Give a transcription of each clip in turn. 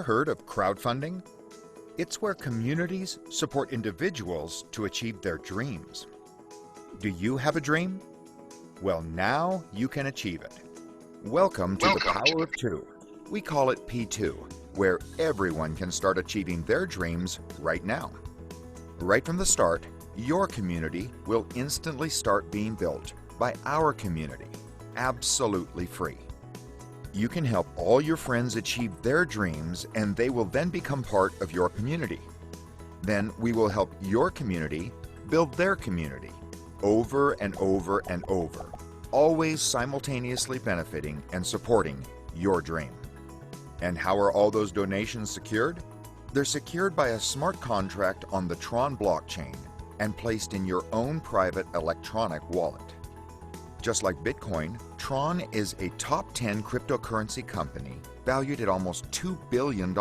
Heard of crowdfunding? It's where communities support individuals to achieve their dreams. Do you have a dream? Well, now you can achieve it. Welcome to the Power of Two. We call it P2, where everyone can start achieving their dreams right now. Right from the start, your community will instantly start being built by our community, absolutely free. You can help all your friends achieve their dreams, and they will then become part of your community. Then we will help your community build their community over and over and over, always simultaneously benefiting and supporting your dream. And how are all those donations secured? They're secured by a smart contract on the Tron blockchain and placed in your own private electronic wallet. Just like Bitcoin, Tron is a top 10 cryptocurrency company valued at almost $2 billion.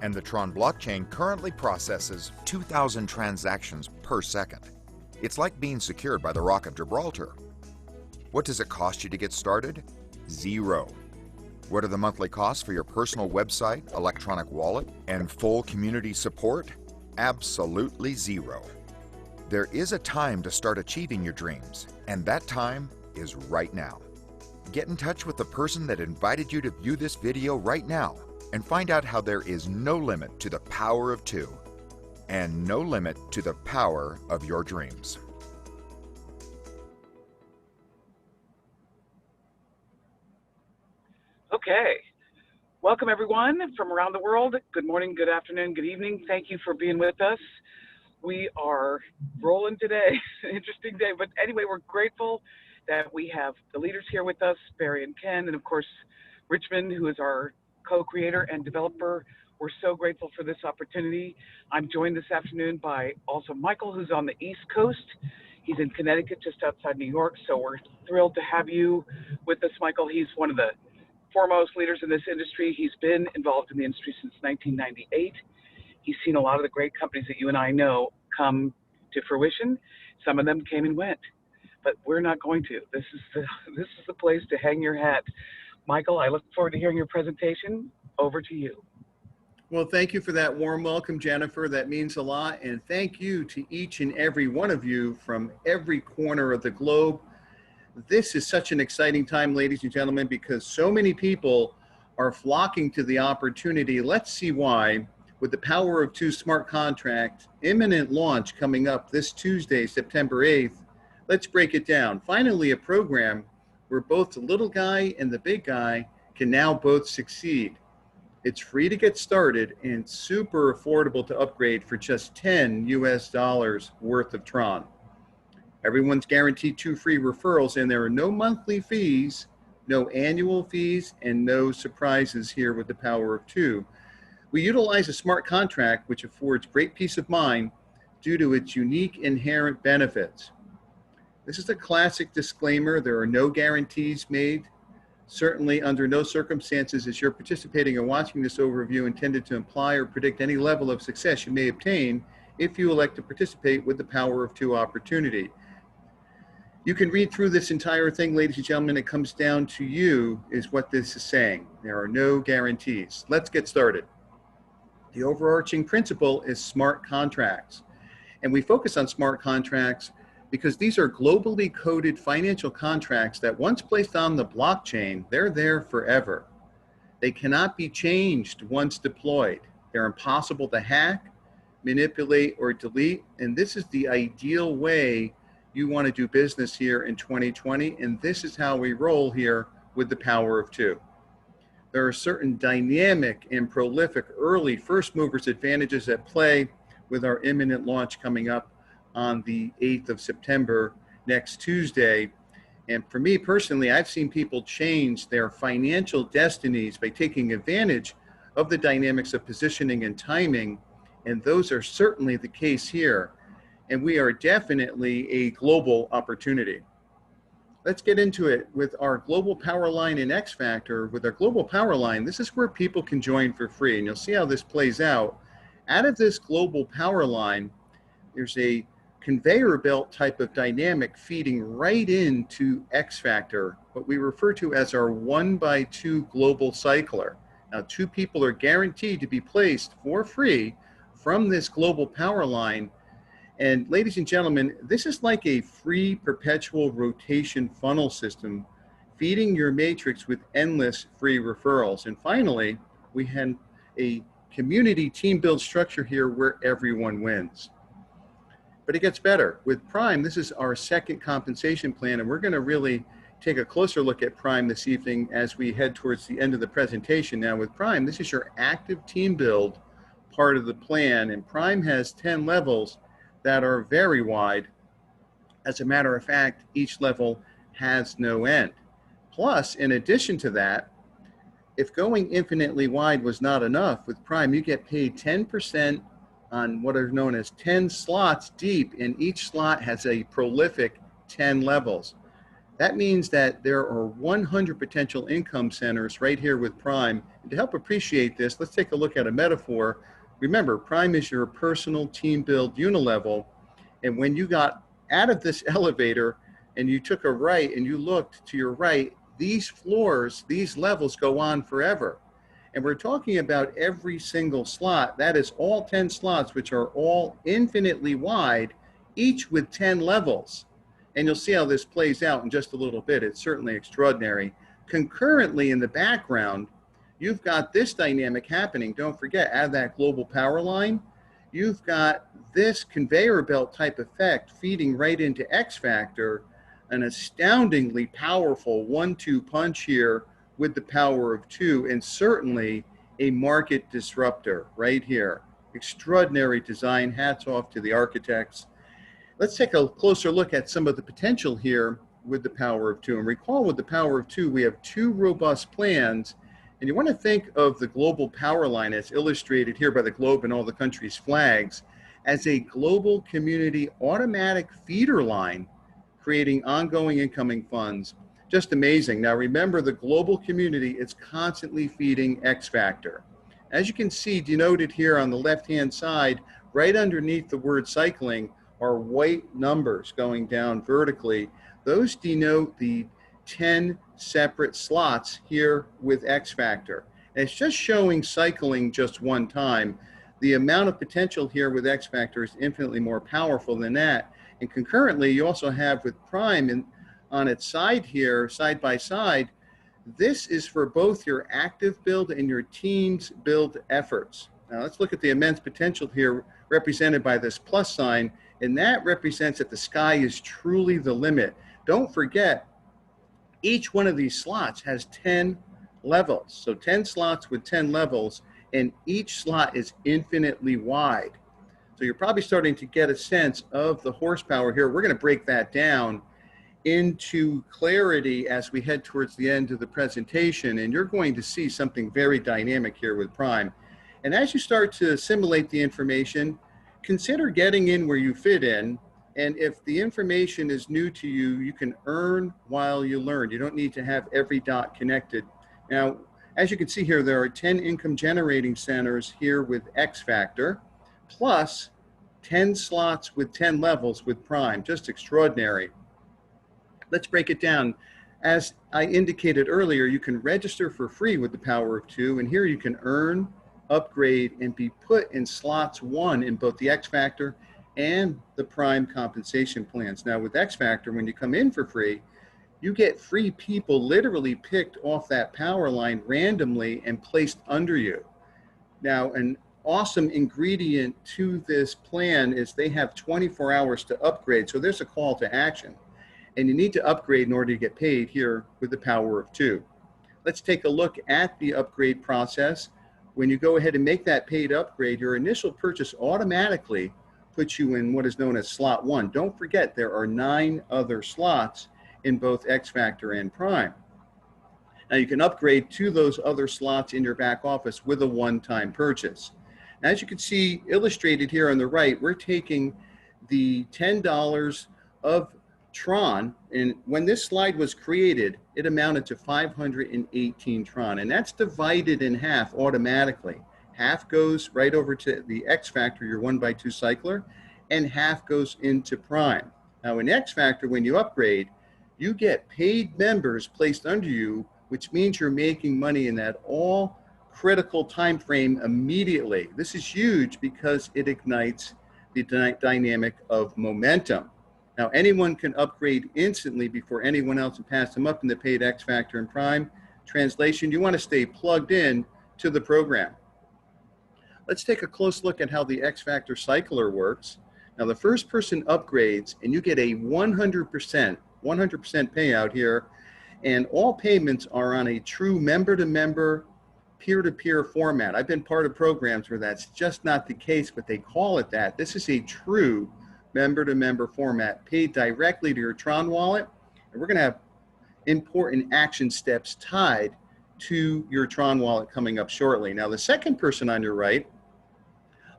And the Tron blockchain currently processes 2,000 transactions per second. It's like being secured by the Rock of Gibraltar. What does it cost you to get started? Zero. What are the monthly costs for your personal website, electronic wallet, and full community support? Absolutely zero. There is a time to start achieving your dreams, and that time is right now. Get in touch with the person that invited you to view this video right now and find out how there is no limit to the power of two and no limit to the power of your dreams. Okay. Welcome, everyone from around the world. Good morning, good afternoon, good evening. Thank you for being with us. We are rolling today. Interesting day. But anyway, we're grateful that we have the leaders here with us, Barry and Ken, and of course, Richmond, who is our co-creator and developer. We're so grateful for this opportunity. I'm joined this afternoon by also Michael, who's on the East Coast. He's in Connecticut, just outside New York. So we're thrilled to have you with us, Michael. He's one of the foremost leaders in this industry. He's been involved in the industry since 1998. He's seen a lot of the great companies that you and I know come to fruition. Some of them came and went, but we're not going to. This is the place to hang your hat. Michael, I look forward to hearing your presentation. Over to you. Well, thank you for that warm welcome, Jennifer. That means a lot. And thank you to each and every one of you from every corner of the globe. This is such an exciting time, ladies and gentlemen, because so many people are flocking to the opportunity. Let's see why. With the Power of Two smart contract, imminent launch coming up this Tuesday, September 8th. Let's break it down. Finally, a program where both the little guy and the big guy can now both succeed. It's free to get started and super affordable to upgrade for just $10 US worth of Tron. Everyone's guaranteed 2 free referrals, and there are no monthly fees, no annual fees, and no surprises here with the Power of Two. We utilize a smart contract which affords great peace of mind due to its unique inherent benefits. This is a classic disclaimer. There are no guarantees made. Certainly under no circumstances is your participating or watching this overview intended to imply or predict any level of success you may obtain if you elect to participate with the Power of Two opportunity. You can read through this entire thing, ladies and gentlemen. It comes down to you is what this is saying. There are no guarantees. Let's get started. The overarching principle is smart contracts. And we focus on smart contracts because these are globally coded financial contracts that once placed on the blockchain, they're there forever. They cannot be changed once deployed. They're impossible to hack, manipulate, or delete. And this is the ideal way you want to do business here in 2020. And this is how we roll here with the Power of Two. There are certain dynamic and prolific early first movers advantages at play with our imminent launch coming up on the 8th of September, next Tuesday. And for me personally, I've seen people change their financial destinies by taking advantage of the dynamics of positioning and timing. And those are certainly the case here. And we are definitely a global opportunity. Let's get into it with our global power line in X Factor. With our global power line, this is where people can join for free, and you'll see how this plays out. Out of this global power line, there's a conveyor belt type of dynamic feeding right into X Factor, what we refer to as our 1x2 global cycler. Now, 2 people are guaranteed to be placed for free from this global power line. And ladies and gentlemen, this is like a free perpetual rotation funnel system, feeding your matrix with endless free referrals. And finally, we had a community team build structure here where everyone wins. But it gets better. With Prime, this is our second compensation plan, and we're going to really take a closer look at Prime this evening as we head towards the end of the presentation. Now with Prime, this is your active team build part of the plan, and Prime has 10 levels that are very wide. As a matter of fact, each level has no end. Plus, in addition to that, if going infinitely wide was not enough, with Prime, you get paid 10% on what are known as 10 slots deep, and each slot has a prolific 10 levels. That means that there are 100 potential income centers right here with Prime. And to help appreciate this, let's take a look at a metaphor. Remember, Prime is your personal team build unilevel. And when you got out of this elevator and you took a right and you looked to your right, these floors, these levels go on forever. And we're talking about every single slot. That is all 10 slots, which are all infinitely wide, each with 10 levels. And you'll see how this plays out in just a little bit. It's certainly extraordinary. Concurrently in the background, you've got this dynamic happening. Don't forget, out of that global power line, you've got this conveyor belt type effect feeding right into X Factor, an astoundingly powerful 1-2 punch here with the power of 2, and certainly a market disruptor right here. Extraordinary design. Hats off to the architects. Let's take a closer look at some of the potential here with the power of 2. And recall, with the power of 2, we have 2 robust plans. And you want to think of the global power line as illustrated here by the globe and all the countries' flags as a global community automatic feeder line, creating ongoing incoming funds. Just amazing. Now remember, the global community is constantly feeding X Factor. As you can see denoted here on the left-hand side, right underneath the word cycling, are white numbers going down vertically. Those denote the 10 separate slots here with X Factor. And it's just showing cycling just one time. The amount of potential here with X Factor is infinitely more powerful than that. And concurrently, you also have with Prime on its side here, side by side, this is for both your active build and your team's build efforts. Now let's look at the immense potential here represented by this plus sign, and that represents that the sky is truly the limit. Don't forget, each one of these slots has 10 levels. So 10 slots with 10 levels, and each slot is infinitely wide. So you're probably starting to get a sense of the horsepower here. We're going to break that down into clarity as we head towards the end of the presentation, and you're going to see something very dynamic here with Prime. And as you start to assimilate the information, consider getting in where you fit in. And if the information is new to you, you can earn while you learn. You don't need to have every dot connected. Now, as you can see here, there are 10 income generating centers here with X Factor, plus 10 slots with 10 levels with Prime. Just extraordinary. Let's break it down. As I indicated earlier, you can register for free with the power of 2, and here you can earn, upgrade, and be put in slots 1 in both the X Factor and the Prime compensation plans. Now with X Factor, when you come in for free, you get free people literally picked off that power line randomly and placed under you. Now, an awesome ingredient to this plan is they have 24 hours to upgrade, so there's a call to action. And you need to upgrade in order to get paid here with the power of 2. Let's take a look at the upgrade process. When you go ahead and make that paid upgrade, your initial purchase automatically puts you in what is known as slot 1. Don't forget, there are 9 other slots in both X Factor and Prime. Now you can upgrade to those other slots in your back office with a one-time purchase. As you can see illustrated here on the right, we're taking the $10 of Tron, and when this slide was created, it amounted to 518 Tron, and that's divided in half automatically. Half goes right over to the X Factor, your 1x2 cycler, and half goes into Prime. Now in X Factor, when you upgrade, you get paid members placed under you, which means you're making money in that all critical time frame immediately. This is huge because it ignites the dynamic of momentum. Now, anyone can upgrade instantly before anyone else and pass them up in the paid X Factor and Prime. Translation, you want to stay plugged in to the program. Let's take a close look at how the X Factor Cycler works. Now, the first person upgrades and you get a 100% payout here, and all payments are on a true member-to-member, peer-to-peer format. I've been part of programs where that's just not the case, but they call it that. This is a true member-to-member format, paid directly to your Tron wallet, and we're going to have important action steps tied to your Tron wallet coming up shortly. Now, the second person on your right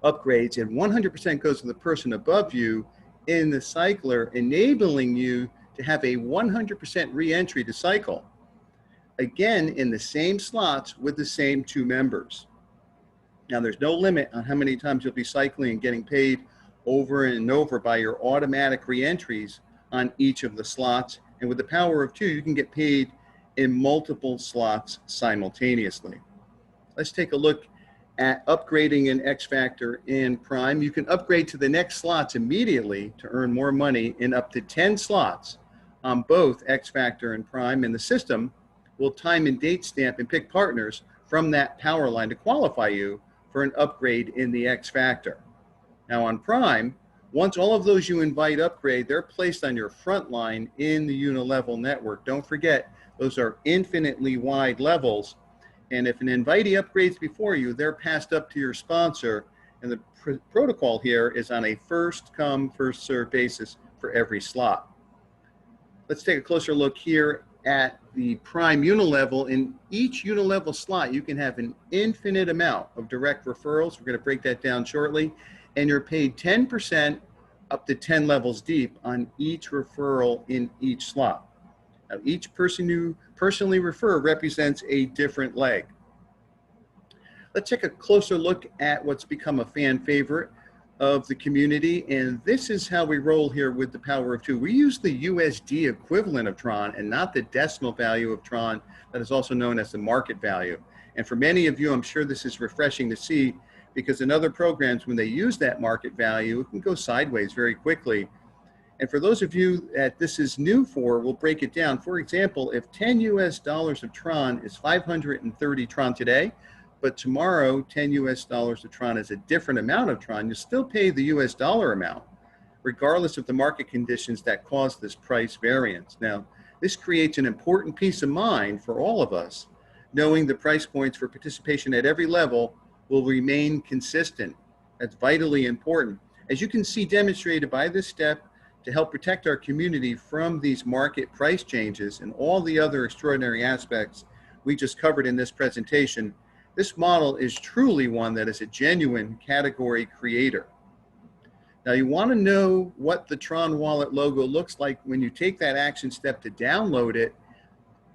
upgrades, and 100% goes to the person above you in the cycler, enabling you to have a 100% re-entry to cycle. Again, in the same slots with the same two members. Now, there's no limit on how many times you'll be cycling and getting paid over and over by your automatic re-entries on each of the slots. And with the power of two, you can get paid in multiple slots simultaneously. Let's take a look at upgrading an X Factor in Prime. You can upgrade to the next slots immediately to earn more money in up to 10 slots on both X Factor and Prime, and the system will time and date stamp and pick partners from that power line to qualify you for an upgrade in the X Factor. Now on Prime, once all of those you invite upgrade, they're placed on your front line in the unilevel network. Don't forget, those are infinitely wide levels. And if an invitee upgrades before you, they're passed up to your sponsor. And the protocol here is on a first come, first served basis for every slot. Let's take a closer look here at the Prime unilevel. In each unilevel slot, you can have an infinite amount of direct referrals. We're going to break that down shortly. And you're paid 10% up to 10 levels deep on each referral in each slot. Now, each person you personally refer represents a different leg. Let's take a closer look at what's become a fan favorite of the community, and this is how we roll here with the power of two. We use the USD equivalent of Tron and not the decimal value of Tron that is also known as the market value. And for many of you, I'm sure this is refreshing to see, because in other programs, when they use that market value, it can go sideways very quickly. And for those of you that this is new for, we'll break it down. For example, if 10 US dollars of Tron is 530 Tron today, but tomorrow 10 US dollars of Tron is a different amount of Tron, you'll still pay the US dollar amount, regardless of the market conditions that cause this price variance. Now, this creates an important peace of mind for all of us, knowing the price points for participation at every level will remain consistent. That's vitally important. As you can see demonstrated by this step, to help protect our community from these market price changes and all the other extraordinary aspects we just covered in this presentation, this model is truly one that is a genuine category creator. Now, you want to know what the Tron Wallet logo looks like when you take that action step to download it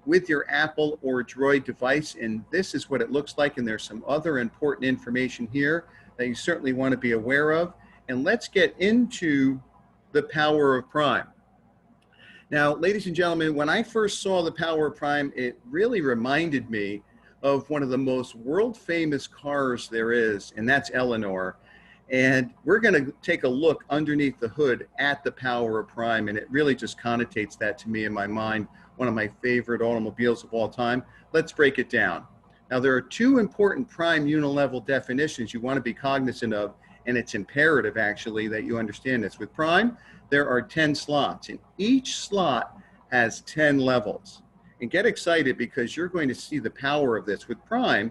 with your Apple or Droid device, and this is what it looks like. And there's some other important information here that you certainly want to be aware of. And let's get into the power of Prime. Now, ladies and gentlemen, when I first saw the power of Prime, it really reminded me of one of the most world famous cars there is, and that's Eleanor. And we're going to take a look underneath the hood at the power of Prime, and it really just connotates that to me in my mind, one of my favorite automobiles of all time. Let's break it down. Now, there are two important Prime unilevel definitions you want to be cognizant of, and it's imperative actually that you understand this. With Prime, there are 10 slots, and each slot has 10 levels. And get excited, because you're going to see the power of this. With Prime,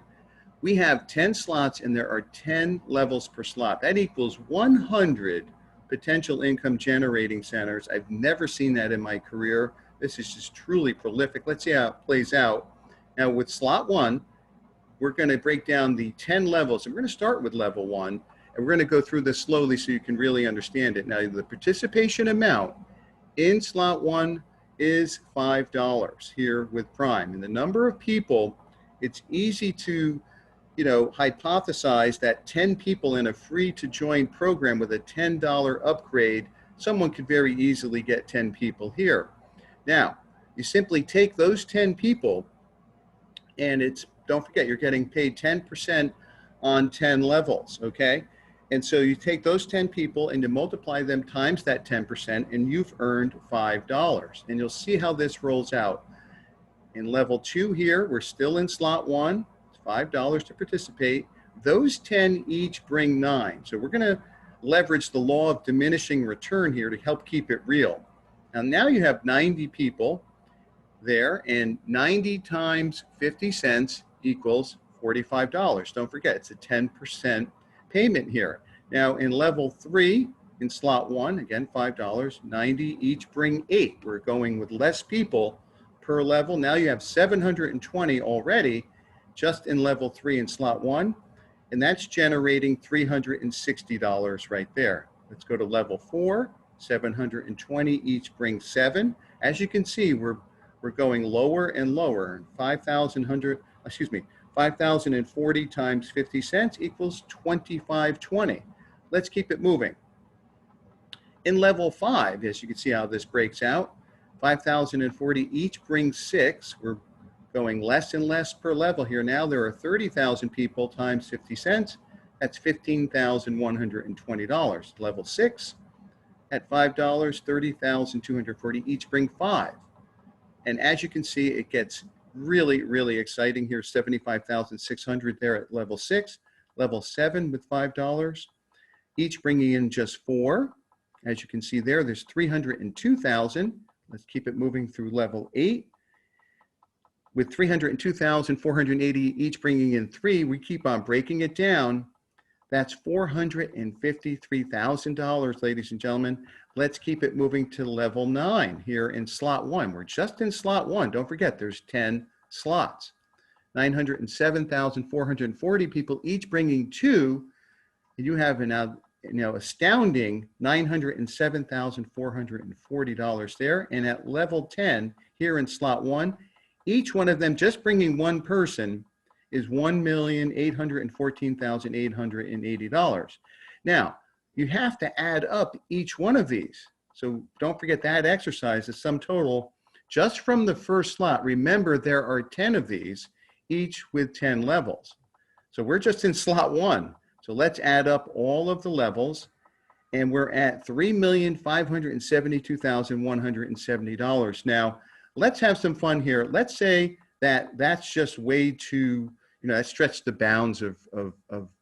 we have 10 slots and there are 10 levels per slot. That equals 100 potential income generating centers. I've never seen that in my career. This is just truly prolific. Let's see how it plays out. Now with slot 1, we're going to break down the 10 levels. And we're going to start with level 1, and we're going to go through this slowly so you can really understand it. Now, the participation amount in slot 1 is $5 here with Prime. And the number of people, it's easy to, hypothesize that 10 people in a free to join program with a $10 upgrade, someone could very easily get 10 people here. Now, you simply take those 10 people, and it's don't forget, you're getting paid 10% on 10 levels, okay? And so you take those 10 people and you multiply them times that 10%, and you've earned $5. And you'll see how this rolls out. In level 2 here, we're still in slot 1, it's $5 to participate. Those 10 each bring 9. So we're gonna leverage the law of diminishing return here to help keep it real. Now you have 90 people there, and 90 times 50 cents equals $45. Don't forget, it's a 10% payment here. Now in level 3, in slot 1, again, $5, 90 each bring 8. We're going with less people per level. Now you have 720 already just in level 3 in slot 1, and that's generating $360 right there. Let's go to level 4, 720 each bring 7. As you can see, we're going lower and lower. 5,040 times 50 cents equals $25.20. Let's keep it moving. In level 5, as you can see how this breaks out, 5,040 each bring 6. We're going less and less per level here. Now there are 30,000 people times 50 cents. That's $15,120. Level 6, at $5, 30,240 each bring 5. And as you can see, it gets really, really exciting here. 75,600 there at level 6. Level 7 with $5, each bringing in just 4. As you can see there, there's 302,000. Let's keep it moving through level 8. With 302,480 each bringing in 3, we keep on breaking it down. That's $453,000, ladies and gentlemen. Let's keep it moving to level 9 here in slot 1. We're just in slot 1. Don't forget, there's 10 slots. 907,440 people each bringing 2. You have an astounding $907,440 there. And at level 10 here in slot 1, each one of them just bringing one person is $1,814,880. Now, you have to add up each one of these. So don't forget that exercise, the sum total, just from the first slot. Remember, there are 10 of these, each with 10 levels. So we're just in slot 1. So let's add up all of the levels, and we're at $3,572,170. Now, let's have some fun here. Let's say that that's just way too, that stretched the bounds of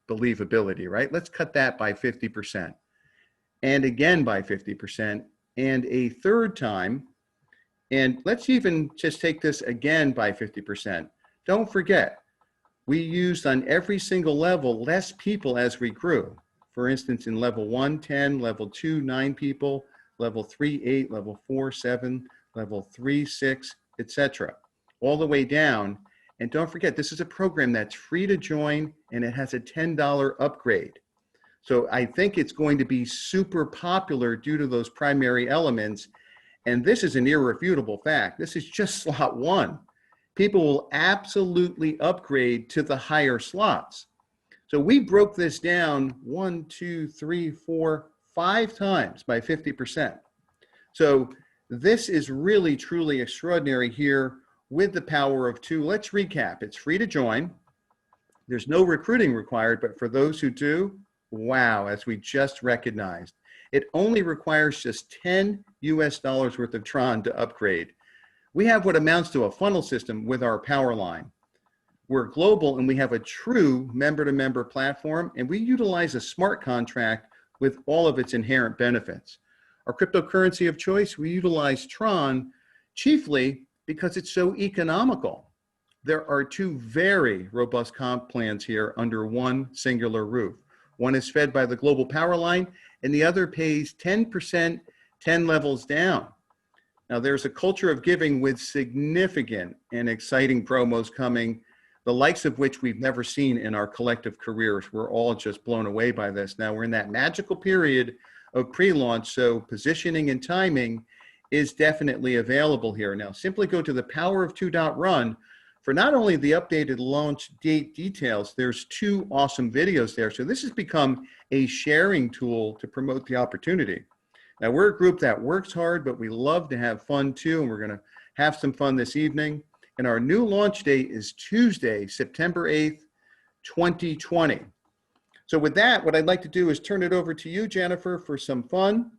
believability, right? Let's cut that by 50%, and again by 50%, and a third time. And let's even just take this again by 50%. Don't forget, we used on every single level less people as we grew. For instance, in level 1, 10, level 2, 9 people, level 3, 8, level 4, 7, level 3, 6, etc. All the way down. And don't forget, this is a program that's free to join, and it has a $10 upgrade. So I think it's going to be super popular due to those primary elements. And this is an irrefutable fact. This is just slot 1. People will absolutely upgrade to the higher slots. So we broke this down 1, 2, 3, 4, 5 times by 50%. So this is really, truly extraordinary here with the power of 2. Let's recap. It's free to join. There's no recruiting required, but for those who do, wow, as we just recognized, it only requires just $10 US worth of Tron to upgrade. We have what amounts to a funnel system with our power line. We're global, and we have a true member-to-member platform, and we utilize a smart contract with all of its inherent benefits. Our cryptocurrency of choice, we utilize Tron chiefly because it's so economical. There are 2 very robust comp plans here under one singular roof. One is fed by the global power line, and the other pays 10%, 10 levels down. Now, there's a culture of giving with significant and exciting promos coming, the likes of which we've never seen in our collective careers. We're all just blown away by this. Now, we're in that magical period of pre-launch, so positioning and timing is definitely available here. Now, simply go to the powerof2.run for not only the updated launch date details, there's 2 awesome videos there. So this has become a sharing tool to promote the opportunity. Now, we're a group that works hard, but we love to have fun too, and we're going to have some fun this evening. And our new launch date is Tuesday, September 8th, 2020. So with that, what I'd like to do is turn it over to you, Jennifer, for some fun.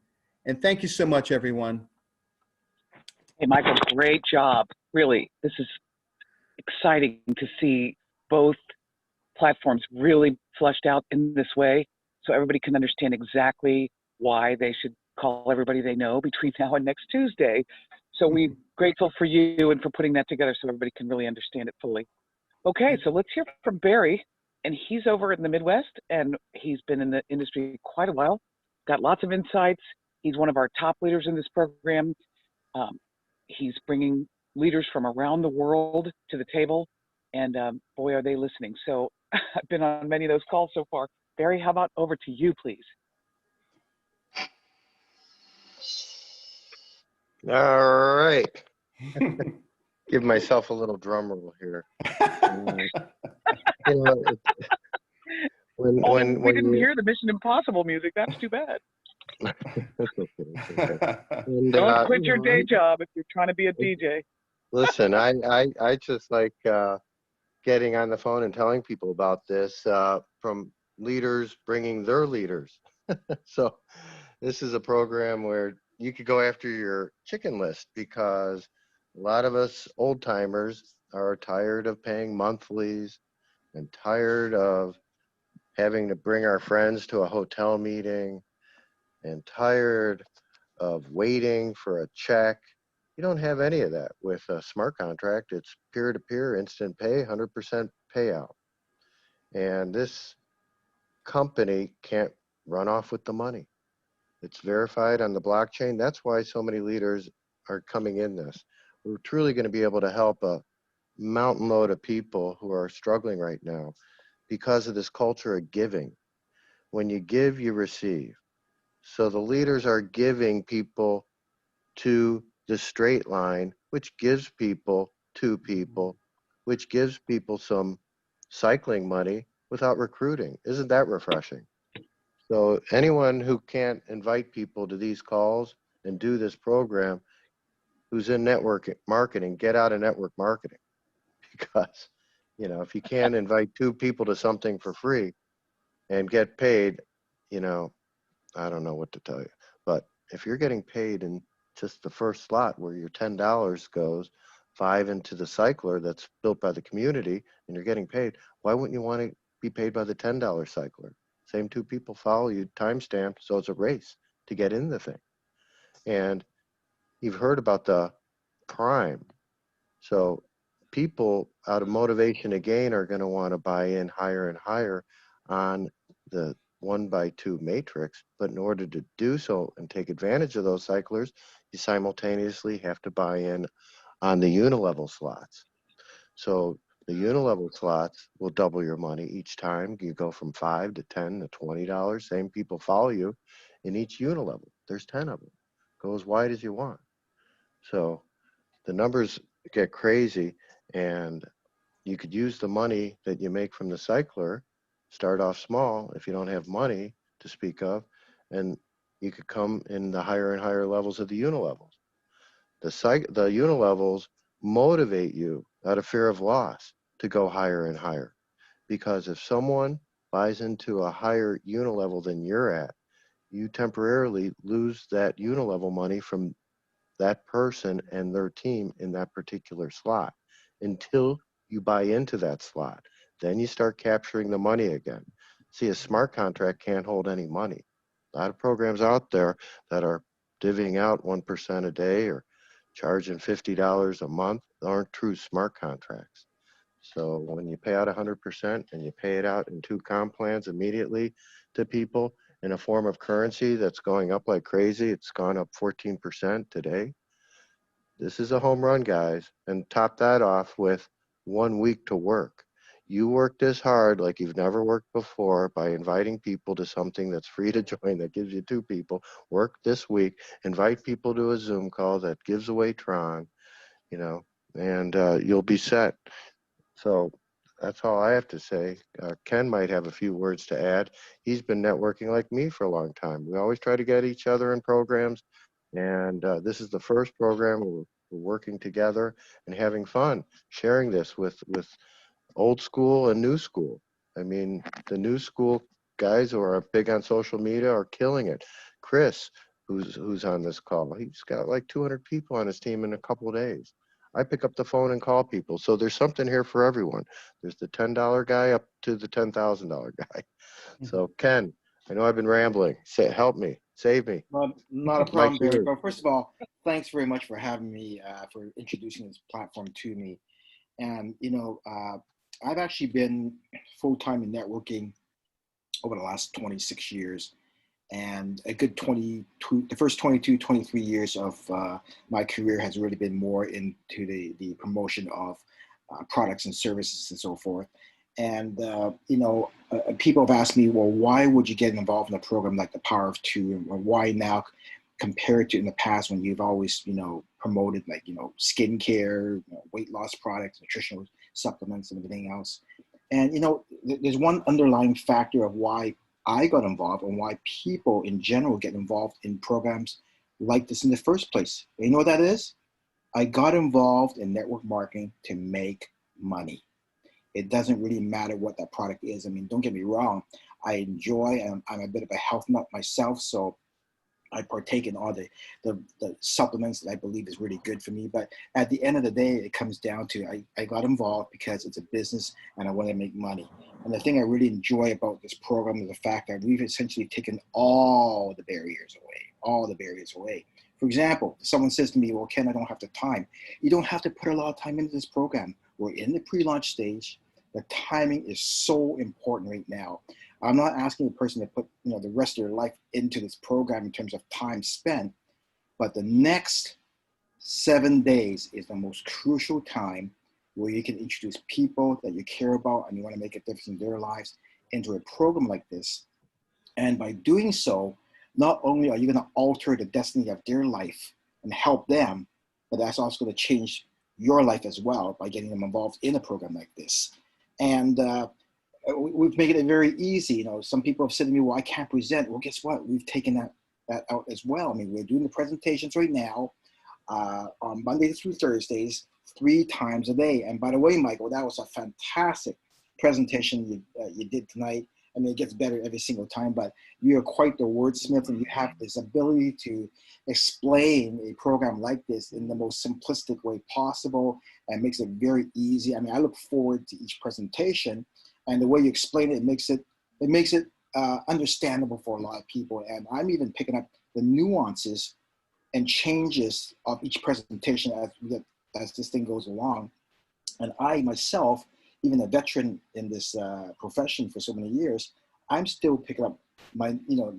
And thank you so much, everyone. Hey, Michael, great job. Really, this is exciting to see both platforms really fleshed out in this way so everybody can understand exactly why they should call everybody they know between now and next Tuesday. So we're grateful for you and for putting that together so everybody can really understand it fully. Okay, so let's hear from Barry. And he's over in the Midwest, and he's been in the industry quite a while, got lots of insights. He's one of our top leaders in this program. He's bringing leaders from around the world to the table, and boy, are they listening. So I've been on many of those calls so far. Barry, how about over to you, please? All right. Give myself a little drum roll here. You know, when we didn't you, hear the Mission Impossible music. That's too bad. It's okay, it's okay. And, Don't quit your you know, day job if you're trying to be a DJ. listen, I just like getting on the phone and telling people about this from leaders bringing their leaders. So this is a program where you could go after your chicken list, because a lot of us old timers are tired of paying monthlies and tired of having to bring our friends to a hotel meeting and tired of waiting for a check. You don't have any of that with a smart contract. It's peer-to-peer, instant pay, 100% payout. And this company can't run off with the money. It's verified on the blockchain. That's why so many leaders are coming in this. We're truly going to be able to help a mountain load of people who are struggling right now because of this culture of giving. When you give, you receive. So the leaders are giving people to the straight line, which gives people to people, which gives people some cycling money without recruiting. Isn't that refreshing? So anyone who can't invite people to these calls and do this program, who's in network marketing, get out of network marketing. Because, you know, if you can't invite two people to something for free and get paid, you know, I don't know what to tell you. But if you're getting paid in just the first slot where your $10 goes, 5 into the cycler that's built by the community, and you're getting paid, why wouldn't you want to be paid by the $10 cycler? Same two people follow you, timestamped, so it's a race to get in the thing. And you've heard about the prime. So people out of motivation to gain are going to want to buy in higher and higher on the 1x2 matrix. But in order to do so and take advantage of those cyclers, you simultaneously have to buy in on the unilevel slots. So the unilevel slots will double your money each time. You go from $5 to $10 to $20. Same people follow you in each unilevel. There's 10 of them. Go as wide as you want. So the numbers get crazy, and you could use the money that you make from the cycler, start off small if you don't have money to speak of, and you could come in the higher and higher levels of the unilevels. The unilevels motivate you out of fear of loss to go higher and higher. Because if someone buys into a higher unilevel than you're at, you temporarily lose that unilevel money from that person and their team in that particular slot until you buy into that slot. Then you start capturing the money again. See, a smart contract can't hold any money. A lot of programs out there that are divvying out 1% a day or charging $50 a month aren't true smart contracts. So when you pay out 100% and you pay it out in 2 comp plans immediately to people in a form of currency that's going up like crazy, it's gone up 14% today. This is a home run, guys. And top that off with 1 week to work. You work this hard like you've never worked before by inviting people to something that's free to join that gives you 2 people. Work this week, invite people to a Zoom call that gives away Tron, you know, and you'll be set. So that's all I have to say. Ken might have a few words to add. He's been networking like me for a long time. We always try to get each other in programs. And this is the first program where We're working together and having fun, sharing this with old school and new school. I mean, the new school guys who are big on social media are killing it. Chris, who's on this call, he's got like 200 people on his team in a couple of days. I pick up the phone and call people. So there's something here for everyone. There's the $10 guy up to the $10,000 guy. So Ken, I know I've been rambling. Help me, save me. Well, not a Mike's problem, Barry. yours. But first of all, thanks very much for having me, for introducing this platform to me. And, I've actually been full-time in networking over the last 26 years. And a good the first 22, 23 years of my career has really been more into the promotion of products and services and so forth. And, people have asked me, well, why would you get involved in a program like the Power of Two? Or why now compared to in the past when you've always, promoted like, skincare, weight loss products, nutritional supplements and everything else. And, there's one underlying factor of why I got involved and why people in general get involved in programs like this in the first place. You know what that is? I got involved in network marketing to make money. It doesn't really matter what that product is. I mean, don't get me wrong. I enjoy, I'm a bit of a health nut myself, so I partake in all the supplements that I believe is really good for me. But at the end of the day, it comes down to I got involved because it's a business and I want to make money. And the thing I really enjoy about this program is the fact that we've essentially taken all the barriers away. For example, if someone says to me, well, Ken, I don't have the time. You don't have to put a lot of time into this program. We're in the pre-launch stage. The timing is so important right now. I'm not asking a person to put the rest of their life into this program in terms of time spent, but the next 7 days is the most crucial time where you can introduce people that you care about and you want to make a difference in their lives into a program like this. And by doing so, not only are you going to alter the destiny of their life and help them, but that's also going to change your life as well by getting them involved in a program like this. And we've made it very easy. Some people have said to me, well, I can't present. Well, guess what? We've taken that out as well. I mean, we're doing the presentations right now on Mondays through Thursdays, 3 times a day. And by the way, Michael, that was a fantastic presentation you did tonight. I mean, it gets better every single time, but you are quite the wordsmith and you have this ability to explain a program like this in the most simplistic way possible and makes it very easy. I mean, I look forward to each presentation, and the way you explain it, it makes it understandable for a lot of people. And I'm even picking up the nuances and changes of each presentation as this thing goes along. And I myself, even a veteran in this profession for so many years, I'm still picking up my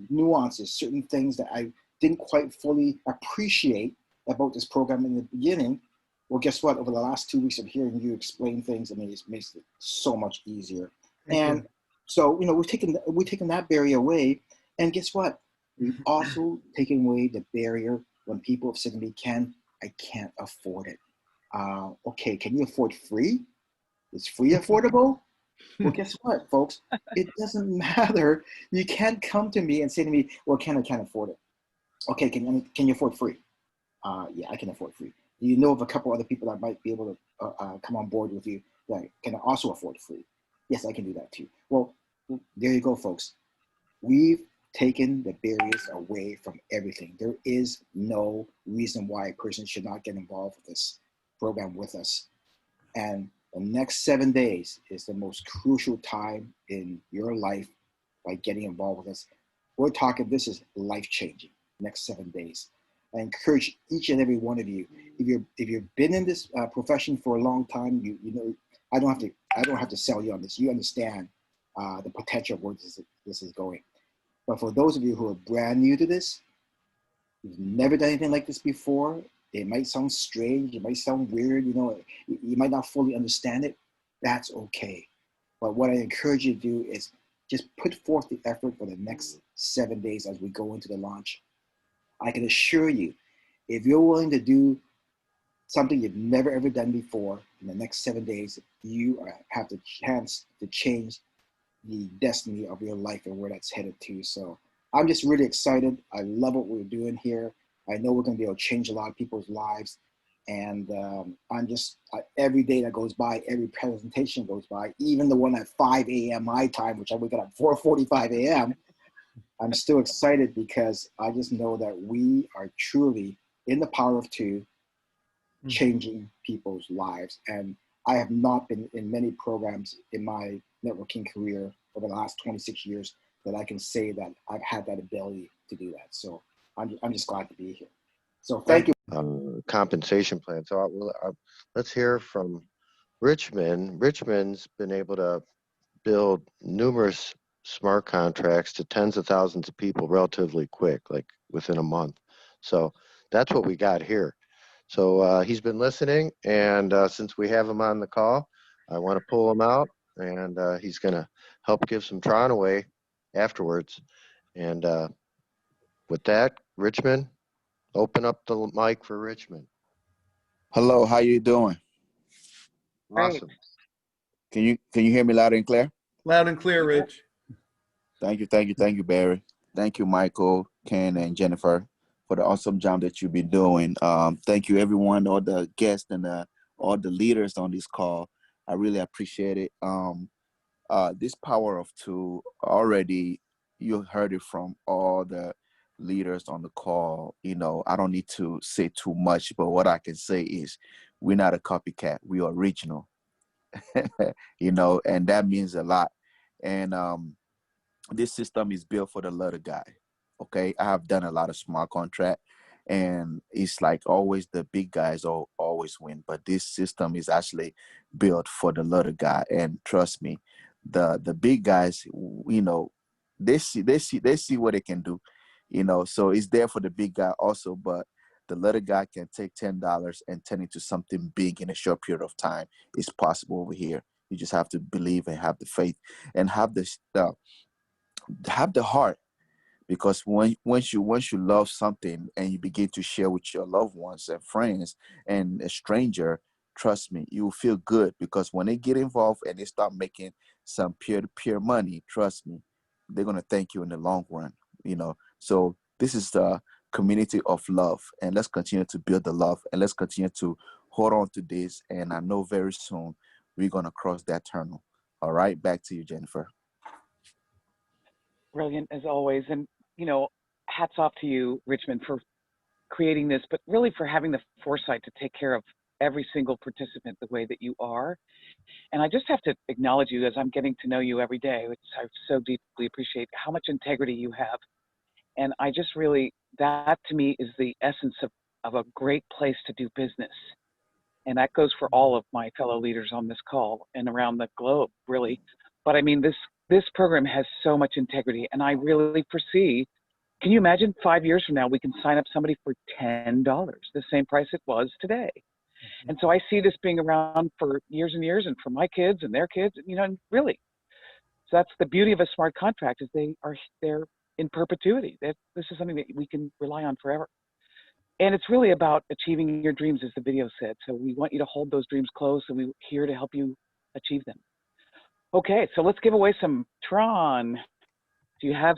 nuances, certain things that I didn't quite fully appreciate about this program in the beginning. Well, guess what? Over the last 2 weeks of hearing you explain things, I mean, it makes it so much easier. And so, we've taken that barrier away. And guess what? We've also taken away the barrier when people have said to me, Ken, I can't afford it. Okay, can you afford free? Is free affordable? Well, guess what, folks? It doesn't matter. You can't come to me and say to me, well, Ken, I can't afford it. Okay, can you afford free? Yeah, I can afford free. Do you know of a couple other people that might be able to come on board with you that can also afford free? Yes, I can do that too. Well, there you go, folks. We've taken the barriers away from everything. There is no reason why a person should not get involved with this program with us. And the next 7 days is the most crucial time in your life by getting involved with us. We're talking, this is life-changing, next 7 days. I encourage each and every one of you, if you've been in this profession for a long time, you know, I don't have to sell you on this. You understand the potential of where this is going. But for those of you who are brand new to this, you've never done anything like this before, it might sound strange, it might sound weird, you might not fully understand it. That's okay. But what I encourage you to do is just put forth the effort for the next 7 days as we go into the launch. I can assure you, if you're willing to do something you've never ever done before in the next 7 days, you have the chance to change the destiny of your life and where that's headed to. So I'm just really excited. I love what we're doing here. I know we're going to be able to change a lot of people's lives. And every day that goes by, every presentation goes by, even the one at 5 a.m. my time, which I wake up at 4:45 a.m., I'm still excited because I just know that we are truly in the power of two, changing people's lives. And I have not been in many programs in my networking career over the last 26 years that I can say that I've had that ability to do that. So I'm just glad to be here. So thank you. Compensation plan. So let's hear from Richmond. Richmond's been able to build numerous smart contracts to tens of thousands of people relatively quick, like within a month. So that's what we got here. So he's been listening, and since we have him on the call, I want to pull him out, and he's going to help give some Tron away afterwards. And with that, Richmond, open up the mic for Richmond. Hello, how you doing? Awesome. Can you hear me loud and clear? Loud and clear, Rich. Thank you, Barry. Thank you, Michael, Ken, and Jennifer, for the awesome job that you've been doing. Thank you, everyone, all the guests and all the leaders on this call. I really appreciate it. This power of two, already you heard it from all the leaders on the call. You know, I don't need to say too much, but what I can say is we're not a copycat. We are original. You know, and that means a lot. And this system is built for the little guy. Okay, I have done a lot of smart contract, and it's like always the big guys always win. But this system is actually built for the little guy, and trust me, the big guys, you know, they see what they can do, you know. So it's there for the big guy also, but the little guy can take $10 and turn it into something big in a short period of time. It's possible over here. You just have to believe and have the faith and have the heart, because once you love something and you begin to share with your loved ones and friends and a stranger, trust me, you will feel good, because when they get involved and they start making some peer-to-peer money, trust me, they're going to thank you in the long run, you know. So this is the community of love, and let's continue to build the love, and let's continue to hold on to this, and I know very soon we're going to cross that tunnel. All right, back to you, Jennifer. Brilliant as always. And, you know, hats off to you, Richmond, for creating this, but really for having the foresight to take care of every single participant the way that you are. And I just have to acknowledge you as I'm getting to know you every day, which I so deeply appreciate, how much integrity you have. And I just really, that to me is the essence of a great place to do business. And that goes for all of my fellow leaders on this call and around the globe, really. But I mean, this program has so much integrity, and I really foresee, can you imagine 5 years from now, we can sign up somebody for $10, the same price it was today. And so I see this being around for years and years, and for my kids and their kids, you know, really. So that's the beauty of a smart contract, is they're in perpetuity. This is something that we can rely on forever. And it's really about achieving your dreams, as the video said. So we want you to hold those dreams close, and we're here to help you achieve them. Okay, so let's give away some Tron. Do you have